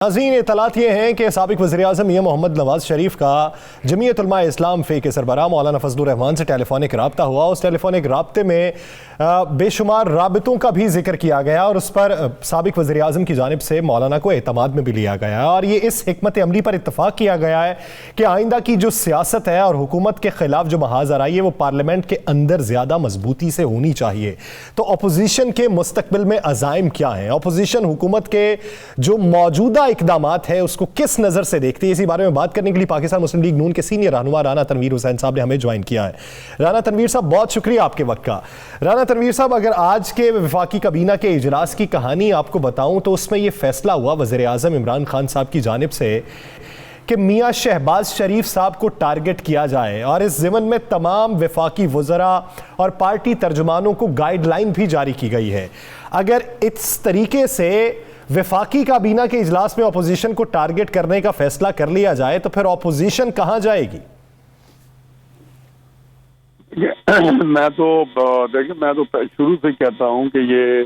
नाज़रीन, इत्तलात ये हैं कि साबिक़ वज़ीर-ए-आज़म मियां मोहम्मद नवाज़ शरीफ का जमीयत उलमा इस्लाम फ़े के सरबराह मौलाना फजलुर रहमान से टेलीफोनिक राब्ता हुआ। उस टेलीफोनिक राब्ते में बेशुमार राबतों का भी जिक्र किया गया और उस पर साबिक़ वज़ीर-ए-आज़म की जानिब से मौलाना को एतमाद में भी लिया गया और ये इस हिकमत अमली पर इत्तफ़ाक़ किया गया है कि आइंदा की जो सियासत है और हुकूमत के ख़िलाफ़ जो महाज़ आई है वो पार्लियामेंट के अंदर ज़्यादा मजबूती से होनी चाहिए। तो अपोजिशन के मुस्तक़बिल में अज़ाइम क्या हैं? अपोजिशन हुकूमत के जो मौजूदा इक़दामात है उसको किस नज़र से देखती है? इसी बारे में बात करने के लिए पाकिस्तान मुस्लिम लीग नून के सीनियर रहनुमा राना तनवीर हुसैन साहब ने हमें ज्वाइन किया है। राना तनवीर साहब, बहुत शुक्रिया आपके वक्त का। राना तनवीर साहब, अगर आज के वफाकी काबीना के इजलास की कहानी आपको बताऊं तो उसमें यह फैसला हुआ वज़ीर आज़म इमरान खान साहब की जानिब से कि मियां शहबाज शरीफ साहब को टारगेट किया जाए और इस ज़िमन में तमाम वफाकी वज़रा और पार्टी तर्जुमानों को गाइडलाइन भी जारी की गई है। अगर इस तरीके से वफाकी काबीना के इजलास में अपोजिशन को टारगेट करने का फैसला कर लिया जाए तो फिर अपोजिशन कहां जाएगी? मैं तो शुरू से कहता हूं कि ये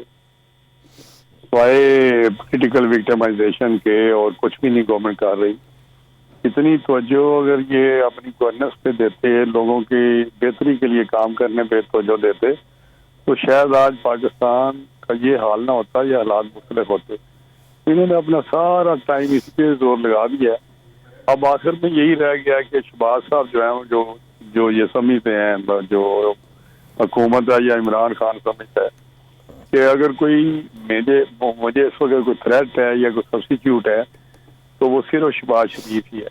स्वाए पॉलिटिकल विक्टिमाइजेशन के और कुछ भी नहीं गवर्नमेंट कर रही। इतनी तवज्जो अगर ये अपनी गवर्नेंस पे देते, लोगों की बेहतरी के लिए काम करने पे तवज्जो देते, तो शायद आज पाकिस्तान का ये हाल ना होता, ये हालात मुख्तलिफ होते। इन्होंने अपना सारा टाइम इस पे जोर लगा दिया। अब आखिर में यही रह गया कि शहबाज साहब जो है जो ये समझते हैं, जो हुकूमत है या इमरान खान समझता है कि अगर कोई मुझे इस वक्त कोई थ्रेट है या कोई सब्स्टिट्यूट है तो वो सिर्फ शहबाज शरीफ ही है।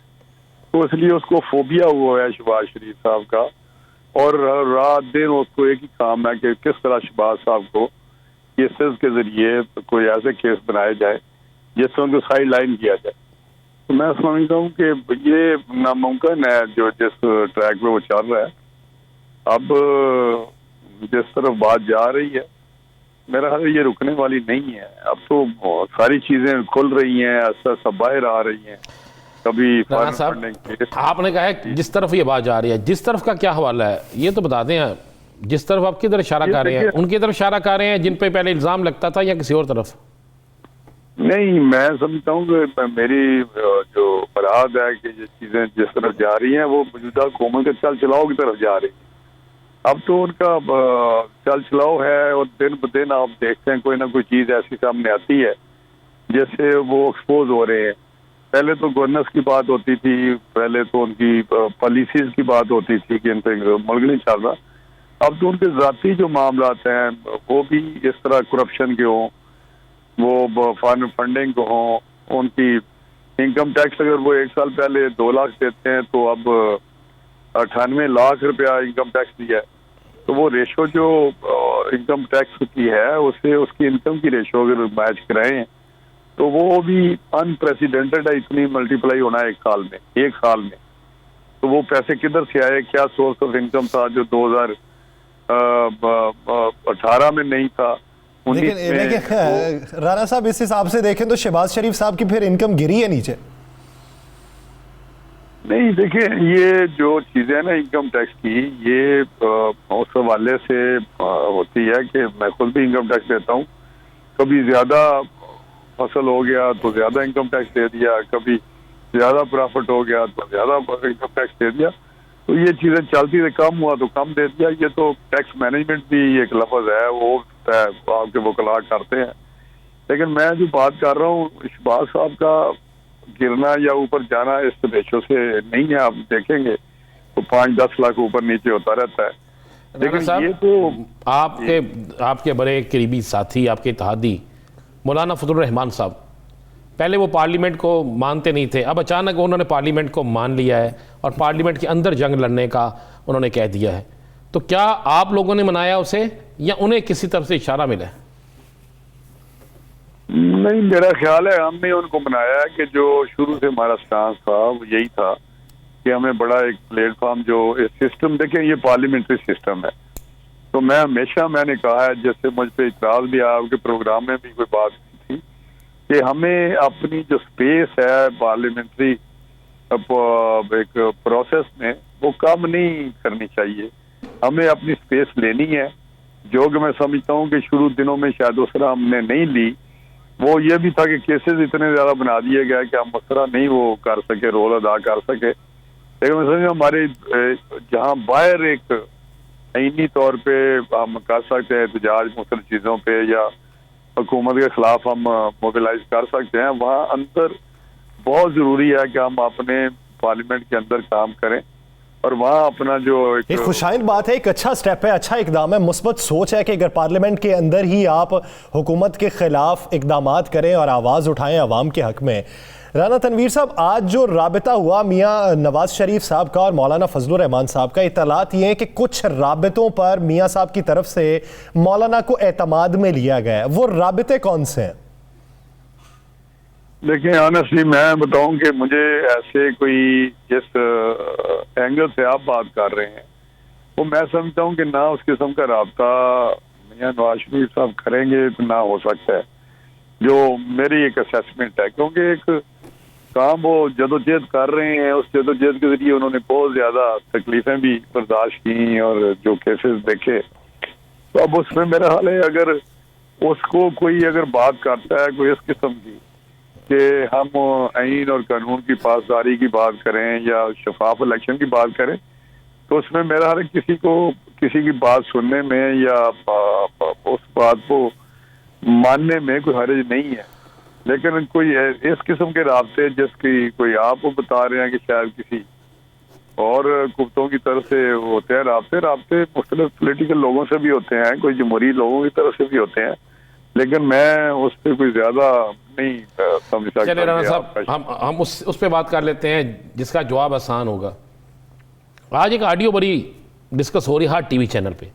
तो इसलिए उसको फोबिया हुआ है शहबाज शरीफ साहब का, और रात दिन उसको एक ही काम है कि किस तरह शहबाज साहब को केसेस के जरिए कोई ऐसे केस बनाए जाए जिससे उनको साइड लाइन किया जाए। तो मैं समझता हूँ कि ये नामुमकिन है जो जिस ट्रैक पे वो चल रहा है। अब जिस तरफ बात जा रही है, मेरा ख्याल ये रुकने वाली नहीं है। अब तो सारी चीजें खुल रही हैं, ऐसा बाहर आ रही हैं। कभी आपने कहा है जिस तरफ ये बात जा रही है, जिस तरफ का क्या हवाला है ये तो बता दें। जिस तरफ आप किधर इशारा कर रहे हैं, उनकी तरफ इशारा कर रहे हैं जिन पे पहले इल्जाम लगता था, या किसी और तरफ? नहीं, मैं समझता हूँ कि मेरी जो मुराद है कि ये चीजें जिस तरफ जा रही हैं वो मौजूदा हुकूमत के चल चलाओ की तरफ जा रही है। अब तो उनका चल चलाओ है और दिन ब दिन आप देखते हैं कोई ना कोई चीज ऐसी सामने आती है जैसे वो एक्सपोज हो रहे हैं। पहले तो गवर्नेंस की बात होती थी, पहले तो उनकी पॉलिसीज की बात होती थी कि इन पे मुल्क नहीं चल रहा। अब तो उनके ज़ाती जो मामलात हैं वो भी इस तरह करप्शन के हों, वो फंडिंग को हों, उनकी इनकम टैक्स अगर वो एक साल पहले 2 लाख देते हैं तो अब 98 लाख रुपया इनकम टैक्स दिया है। तो वो रेशो जो इनकम टैक्स की है उससे उसकी इनकम की रेशो अगर मैच कराएं तो वो भी अनप्रेसिडेंटेड है। इतनी मल्टीप्लाई होना है एक साल में। तो वो पैसे किधर से आए, क्या सोर्स ऑफ इनकम था जो 2018 में नहीं था। लेकिन राना साहब, इस हिसाब से देखें तो शहबाज शरीफ साहब की फिर इनकम गिरी है नीचे? नहीं, देखिए ये जो चीजें ना इनकम टैक्स की, ये उस हवाले से होती है कि मैं खुद भी इनकम टैक्स देता हूँ। कभी ज्यादा फसल हो गया तो ज्यादा इनकम टैक्स दे दिया, कभी ज्यादा प्रॉफिट हो गया तो ज्यादा इनकम टैक्स दे दिया। तो ये चीजें चलती रही, कम हुआ तो कम दे दिया। ये तो टैक्स मैनेजमेंट भी एक लफ्ज है, वो आपके वकला करते हैं। लेकिन मैं जो बात कर रहा हूँ शहबाज साहब का गिरना या ऊपर जाना इस रेशो से नहीं है। आप देखेंगे तो 5-10 लाख ऊपर नीचे होता रहता है। लेकिन ये तो आपके बड़े करीबी साथी, आपके इत्तेहादी मौलाना फजलुर रहमान साहब, पहले वो पार्लियामेंट को मानते नहीं थे, अब अचानक उन्होंने पार्लियामेंट को मान लिया है और पार्लियामेंट के अंदर जंग लड़ने का उन्होंने कह दिया है। तो क्या आप लोगों ने मनाया उसे या उन्हें किसी तरफ से इशारा मिला? नहीं, मेरा ख्याल है हमने उनको मनाया है कि जो शुरू से हमारा स्टांस था वो यही था कि हमें बड़ा एक प्लेटफॉर्म जो सिस्टम, देखें ये पार्लियामेंट्री सिस्टम है। तो मैंने कहा है, जैसे मुझ पे इतराज भी आया, आपके प्रोग्राम में भी कोई बात थी कि हमें अपनी जो स्पेस है पार्लियामेंट्री एक प्रोसेस में वो कम नहीं करनी चाहिए। हमें अपनी स्पेस लेनी है, जो कि मैं समझता हूँ कि शुरू दिनों में शायद उस तरह हमने नहीं ली। وہ یہ بھی تھا کہ کیسز اتنے زیادہ بنا دیے گئے کہ ہم اس طرح نہیں وہ کر سکے، رول ادا کر سکے. لیکن میں سمجھا ہمارے جہاں باہر ایک آئینی طور پہ ہم کر سکتے ہیں احتجاج مختلف چیزوں پہ یا حکومت کے خلاف ہم موبیلائز کر سکتے ہیں، وہاں اندر بہت ضروری ہے کہ ہم اپنے پارلیمنٹ کے اندر کام کریں اور وہاں اپنا جو ایک خوشائند بات ہے، ایک اچھا سٹیپ ہے، اچھا اقدام ہے، مثبت سوچ ہے کہ اگر پارلیمنٹ کے اندر ہی آپ حکومت کے خلاف اقدامات کریں اور آواز اٹھائیں عوام کے حق میں. رانا تنویر صاحب، آج جو رابطہ ہوا میاں نواز شریف صاحب کا اور مولانا فضل الرحمان صاحب کا، اطلاعات یہ ہیں کہ کچھ رابطوں پر میاں صاحب کی طرف سے مولانا کو اعتماد میں لیا گیا ہے. وہ رابطے کون سے ہیں؟ دیکھیں آنیسٹلی میں بتاؤں کہ مجھے ایسے کوئی جس اینگل سے آپ بات کر رہے ہیں وہ میں سمجھتا ہوں کہ نہ اس قسم کا رابطہ میاں نواز شریف صاحب کریں گے تو نہ ہو سکتا ہے، جو میری ایک اسیسمنٹ ہے. کیونکہ ایک کام وہ جدوجہد کر رہے ہیں، اس جدوجہد کے ذریعے انہوں نے بہت زیادہ تکلیفیں بھی برداشت کی اور جو کیسز دیکھے. تو اب اس میں میرا حال ہے اگر اس کو کوئی اگر بات کرتا ہے کوئی اس قسم کی کہ ہم آئین اور قانون کی پاسداری کی بات کریں یا شفاف الیکشن کی بات کریں، تو اس میں میرا حال ہے کسی کی بات سننے میں یا اس بات کو ماننے میں کوئی حرج نہیں ہے. لیکن کوئی اس قسم کے رابطے جس کی کوئی آپ کو بتا رہے ہیں کہ شاید کسی اور قوتوں کی طرف سے ہوتے ہیں رابطے مختلف پولیٹیکل لوگوں سے بھی ہوتے ہیں، کوئی جمہوری لوگوں کی طرف سے بھی ہوتے ہیں، لیکن میں اس پہ کوئی زیادہ نہیں سمجھ سکتا. چلے رانا صاحب، ہم اس پہ بات کر لیتے ہیں جس کا جواب آسان ہوگا. آج ایک آڈیو بڑی ڈسکس ہو رہی ہے ہر ٹی وی چینل پہ.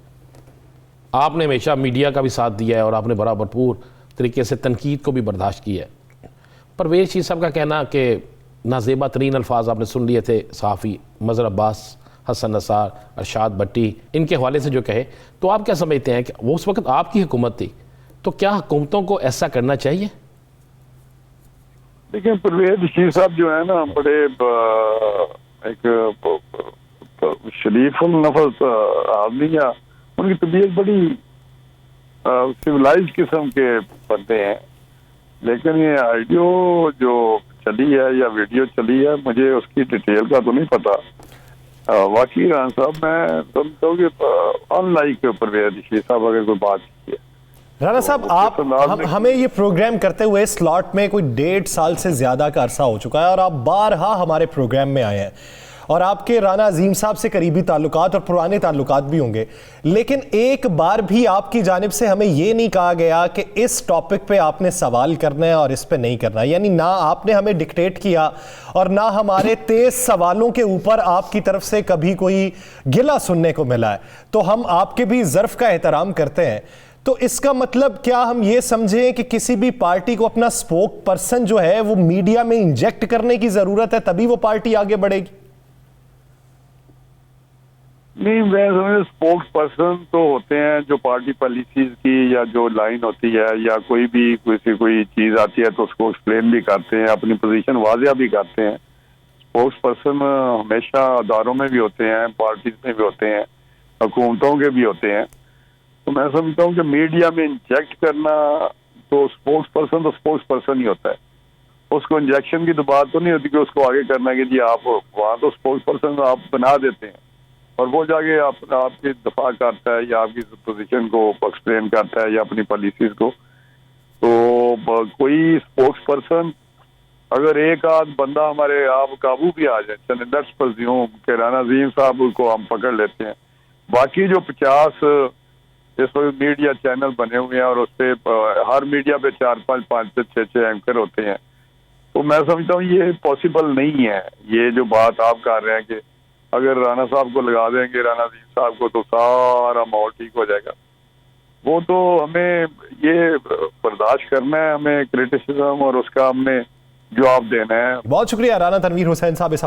آپ نے ہمیشہ میڈیا کا بھی ساتھ دیا ہے اور آپ نے بڑا بھرپور طریقے سے تنقید کو بھی برداشت کیا ہے. پرویز شیر صاحب کا کہنا کہ نازیبا ترین الفاظ آپ نے سن لیے تھے صحافی مظہر عباس، حسن نثار، ارشاد بٹی، ان کے حوالے سے جو کہے، تو آپ کیا سمجھتے ہیں کہ وہ اس وقت آپ کی حکومت تھی، تو کیا حکومتوں کو ایسا کرنا چاہیے؟ دیکھیں پرویز شیر صاحب جو ہے نا بڑے ایک شریف النفس آدمی، یا ان کی طبیعت بڑی سویلائز قسم کے بندے ہیں. لیکن یہ آڈیو جو چلی ہے یا ویڈیو چلی ہے مجھے اس کی ڈیٹیل کا تو نہیں پتا. واقعی رانا صاحب میں سمجھتا ہوں کہ ان لائک پرویز شیر صاحب اگر کوئی بات کی ہے. رانا صاحب، آپ ہمیں یہ پروگرام کرتے ہوئے سلاٹ میں کوئی 1.5 سال سے زیادہ کا عرصہ ہو چکا ہے اور آپ بارہا ہمارے پروگرام میں آئے ہیں اور آپ کے رانا عظیم صاحب سے قریبی تعلقات اور پرانے تعلقات بھی ہوں گے، لیکن ایک بار بھی آپ کی جانب سے ہمیں یہ نہیں کہا گیا کہ اس ٹاپک پہ آپ نے سوال کرنا ہے اور اس پہ نہیں کرنا. یعنی نہ آپ نے ہمیں ڈکٹیٹ کیا اور نہ ہمارے 23 سوالوں کے اوپر آپ کی طرف سے کبھی کوئی گلہ سننے کو ملا ہے. تو ہم آپ کے بھی ظرف کا احترام کرتے ہیں. تو اس کا مطلب کیا ہم یہ سمجھیں کہ کسی بھی پارٹی کو اپنا سپوک پرسن جو ہے وہ میڈیا میں انجیکٹ کرنے کی ضرورت ہے تبھی وہ پارٹی آگے بڑھے گی؟ نہیں، میں سمجھتا سپوکس پرسن تو ہوتے ہیں جو پارٹی پالیسیز کی یا جو لائن ہوتی ہے یا کوئی بھی کوئی چیز آتی ہے تو اس کو ایکسپلین بھی کرتے ہیں، اپنی پوزیشن واضح بھی کرتے ہیں. سپوکس پرسن ہمیشہ اداروں میں بھی ہوتے ہیں، پارٹیز میں بھی ہوتے ہیں، حکومتوں کے بھی ہوتے ہیں. تو میں سمجھتا ہوں کہ میڈیا میں انجیکٹ کرنا تو سپوکس پرسن ہی ہوتا ہے. اس کو انجیکشن کی تو بات تو نہیں ہوتی کہ اس کو آگے کرنا کہ جی آپ وہاں تو سپوکس پرسن آپ بنا دیتے ہیں اور وہ جا کے آپ کی دفاع کرتا ہے یا آپ کی پوزیشن کو ایکسپلین کرتا ہے یا اپنی پالیسیز کو. تو کوئی سپوکس پرسن اگر ایک آدھ بندہ ہمارے آپ قابو بھی آ جائے، چلیں لیٹس پرزیوم کہ رانا عظیم صاحب کو ہم پکڑ لیتے ہیں، باقی جو 50 اس وقت میڈیا چینل بنے ہوئے ہیں اور اس پہ ہر میڈیا پہ 4 5 5 6 اینکر ہوتے ہیں، تو میں سمجھتا ہوں یہ پاسبل نہیں ہے. یہ جو بات آپ کر رہے ہیں کہ اگر رانا صاحب کو لگا دیں گے رانا عظیم صاحب کو تو سارا ماحول ٹھیک ہو جائے گا، وہ تو ہمیں یہ برداشت کرنا ہے، ہمیں کریٹیسزم اور اس کا ہم نے جواب دینا ہے. بہت شکریہ رانا تنویر حسین صاحب اس حوالے